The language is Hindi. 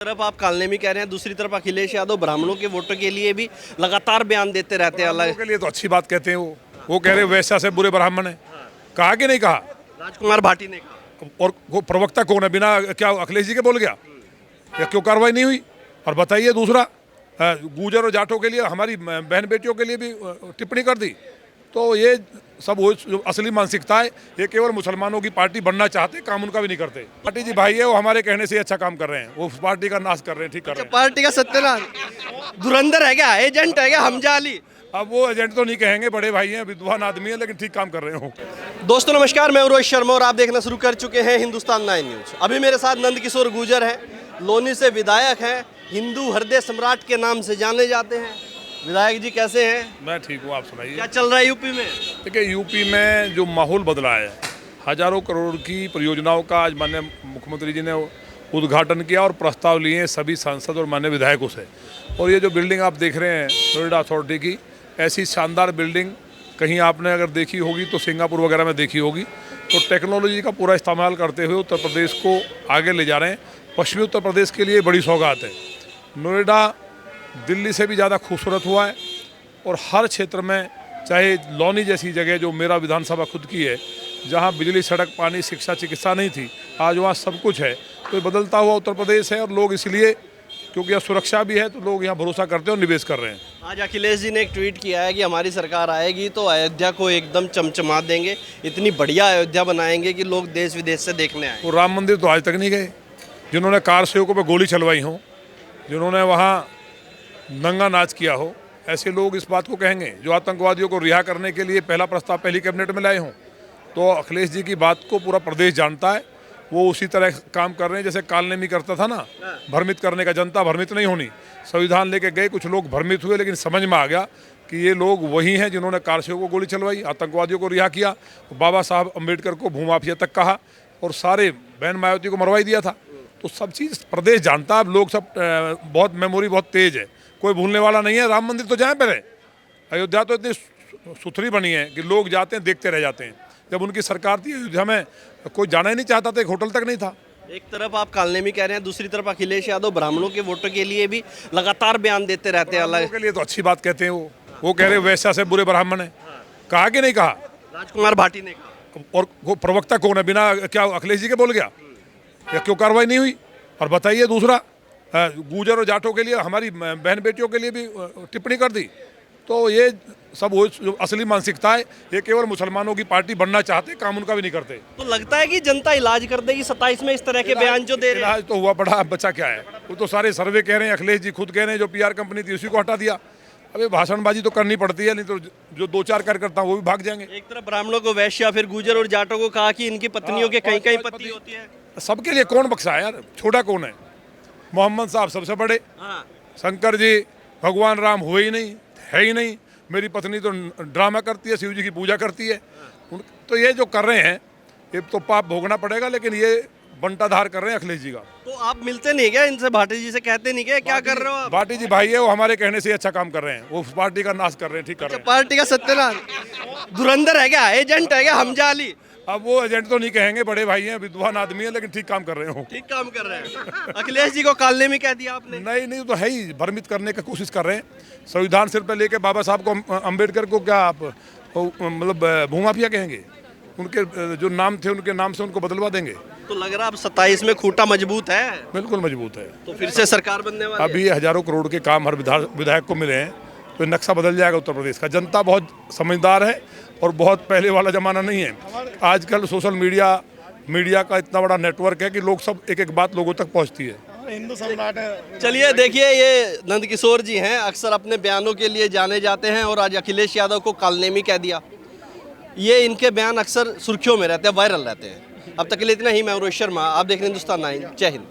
तरफ आप कालनेमी कह रहे हैं, दूसरी तरफ अखिलेश यादव ब्राह्मणों के वोटों के लिए भी लगातार बयान देते रहते हैं। अलग के लिए तो अच्छी बात कहते हैं वो कह रहे वैश्या से बुरे ब्राह्मण है। कहा कि नहीं कहा? राजकुमार भाटी ने कहा। और वो प्रवक्ता कौन है? बिना क्या अखिलेश जी के बोल गया या क्यों कार्रवाई नहीं हुई? और बताइए दूसरा, गुजर और जाटों के लिए, हमारी बहन बेटियों के लिए भी टिप्पणी कर दी। तो ये सब वो जो असली मानसिकता है, ये केवल मुसलमानों की पार्टी बनना चाहते, काम उनका भी नहीं करते। पार्टी जी भाई है, वो हमारे कहने से अच्छा काम कर रहे हैं, वो उस पार्टी का नाश कर रहे हैं, ठीक कर रहे हैं। पार्टी का सत्यानाश, धुरंधर है क्या, एजेंट है क्या, हमजाली? अब वो एजेंट तो नहीं कहेंगे, बड़े भाई हैं, विद्वान आदमी है, लेकिन ठीक काम कर रहे हो। दोस्तों नमस्कार, मैं रोहित शर्मा और आप देखना शुरू कर चुके हैं हिंदुस्तान 9 न्यूज। अभी मेरे साथ नंद किशोर गुर्जर हैं, लोनी से विधायक हैं, हिंदू हृदय सम्राट के नाम से जाने जाते हैं। विधायक जी कैसे हैं? मैं ठीक हूँ, आप सुनाइए। क्या चल रहा है यूपी में? देखिए, यूपी में जो माहौल बदला है, हजारों करोड़ की परियोजनाओं का आज माननीय मुख्यमंत्री जी ने उद्घाटन किया और प्रस्ताव लिए सभी सांसद और माननीय विधायकों से। और ये जो बिल्डिंग आप देख रहे हैं नोएडा अथॉरिटी की, ऐसी शानदार बिल्डिंग कहीं आपने अगर देखी होगी तो सिंगापुर वगैरह में देखी होगी। तो टेक्नोलॉजी का पूरा इस्तेमाल करते हुए उत्तर प्रदेश को आगे ले जा रहे हैं। पश्चिमी उत्तर प्रदेश के लिए बड़ी सौगात है। नोएडा दिल्ली से भी ज़्यादा खूबसूरत हुआ है और हर क्षेत्र में, चाहे लौनी जैसी जगह जो मेरा विधानसभा खुद की है, जहां बिजली, सड़क, पानी, शिक्षा, चिकित्सा नहीं थी, आज वहां सब कुछ है। तो ये बदलता हुआ उत्तर प्रदेश है और लोग इसलिए, क्योंकि यहाँ सुरक्षा भी है, तो लोग यहाँ भरोसा करते हैं और निवेश कर रहे हैं। आज अखिलेश जी ने एक ट्वीट किया है कि हमारी सरकार आएगी तो अयोध्या को एकदम चमचमा देंगे, इतनी बढ़िया अयोध्या बनाएंगे कि लोग देश विदेश से देखने आए। वो राम मंदिर तो आज तक नहीं गए। जिन्होंने कार सेवकों पर गोली चलवाई हो, जिन्होंने वहाँ नंगा नाच किया हो, ऐसे लोग इस बात को कहेंगे। जो आतंकवादियों को रिहा करने के लिए पहला प्रस्ताव पहली कैबिनेट में लाए हों, तो अखिलेश जी की बात को पूरा प्रदेश जानता है। वो उसी तरह काम कर रहे हैं जैसे कालनेमी करता था ना, भ्रमित करने का। जनता भ्रमित नहीं होनी। संविधान लेके गए, कुछ लोग भ्रमित हुए, लेकिन समझ में आ गया कि ये लोग वही हैं जिन्होंने कार सेवकों को गोली चलवाई, आतंकवादियों को रिहा किया, बाबा साहब अम्बेडकर को भूमाफिया तक कहा और सारे बहन मायावती को मरवाई दिया था। तो सब चीज़ प्रदेश जानता है। अब लोग सब बहुत मेमोरी बहुत तेज है, कोई भूलने वाला नहीं है। राम मंदिर तो जाए पहले, अयोध्या तो इतनी सुथरी बनी है कि लोग जाते हैं, देखते रह जाते हैं। जब उनकी सरकार थी अयोध्या में, कोई जाना ही नहीं चाहता था, एक होटल तक नहीं था। एक तरफ आप कालनेमी कह रहे हैं, दूसरी तरफ अखिलेश यादव ब्राह्मणों के वोटों के लिए भी लगातार बयान देते रहते हैं। अलग के लिए तो अच्छी बात कहते हैं वो कह रहे वैश्या से बुरे ब्राह्मण है। कहा कि नहीं कहा? राजकुमार भाटी ने कहा। और वो प्रवक्ता कौन है? बिना क्या अखिलेश जी के बोल गया या क्यों कार्रवाई नहीं हुई? और बताइए दूसरा, गुजर और जाटों के लिए, हमारी बहन बेटियों के लिए भी टिप्पणी कर दी। तो ये सब वो जो असली मानसिकता है, ये केवल मुसलमानों की पार्टी बनना चाहते, काम उनका भी नहीं करते। तो लगता है कि जनता इलाज कर देगी 27 में इस तरह के बयान जो दे रहे हैं। इलाज तो हुआ पड़ा, बचा क्या है? वो तो सारे सर्वे कह रहे हैं, अखिलेश जी खुद कह रहे हैं, जो PR कंपनी थी उसी को हटा दिया। अबे भाषणबाजी तो करनी पड़ती है, नहीं तो जो 2-4 कार्यकर्ता वो भी भाग जाएंगे। एक तरफ ब्राह्मणों को वैश्या, फिर गुजर और जाटों को कहा कि इनकी पत्नियों के कहीं कहीं पति होती है। सबके लिए कौन बख्शा है यार? छोटा कौन है? मोहम्मद साहब सबसे बड़े, शंकर जी भगवान राम हुए ही नहीं, है ही नहीं। मेरी पत्नी तो ड्रामा करती है, शिव जी की पूजा करती है। तो ये जो कर रहे हैं, ये तो पाप भोगना पड़ेगा, लेकिन ये बंटाधार कर रहे हैं अखिलेश जी का। तो आप मिलते नहीं क्या इनसे? भाटी जी से कहते नहीं क्या कर रहे हो आप? भाटी जी भाई है, वो हमारे कहने से अच्छा काम कर रहे हैं, वो उस पार्टी का नाश कर रहे हैं, ठीक कर रहे हैं। पार्टी का सत्यानाश, धुरंधर है क्या, एजेंट है क्या, हमजाली? अब वो एजेंट तो नहीं कहेंगे, बड़े भाई हैं, विद्वान आदमी है, लेकिन ठीक काम कर रहे हो। ठीक काम कर रहे हैं। अखिलेश जी को कालनेमी कह दिया आपने? नहीं तो है ही, भ्रमित करने की कोशिश कर रहे हैं। संविधान सिर पर लेके बाबा साहब को, अम्बेडकर को क्या आप मतलब भूमाफिया कहेंगे? उनके जो नाम थे, उनके नाम से उनको बदलवा देंगे। तो लग रहा है अब 27 में खूंटा मजबूत है। बिल्कुल मजबूत है। तो फिर से सरकार बनने वाली है। अभी हजारों करोड़ के काम हर विधायक को मिले हैं, तो नक्शा बदल जाएगा उत्तर प्रदेश का। जनता बहुत समझदार है और बहुत पहले वाला जमाना नहीं है। आजकल सोशल मीडिया का इतना बड़ा नेटवर्क है कि लोग सब एक एक बात लोगों तक पहुंचती है। हिंदू सम्राट है। चलिए देखिए, ये नंद किशोर जी हैं, अक्सर अपने बयानों के लिए जाने जाते हैं और आज अखिलेश यादव को कालनेमी कह दिया। ये इनके बयान अक्सर सुर्खियों में रहते हैं, वायरल रहते हैं। अब तक के लिए इतना ही। मैं रोहित शर्मा, आप देख रहे हैं हिंदुस्तान 9। जय हिंद।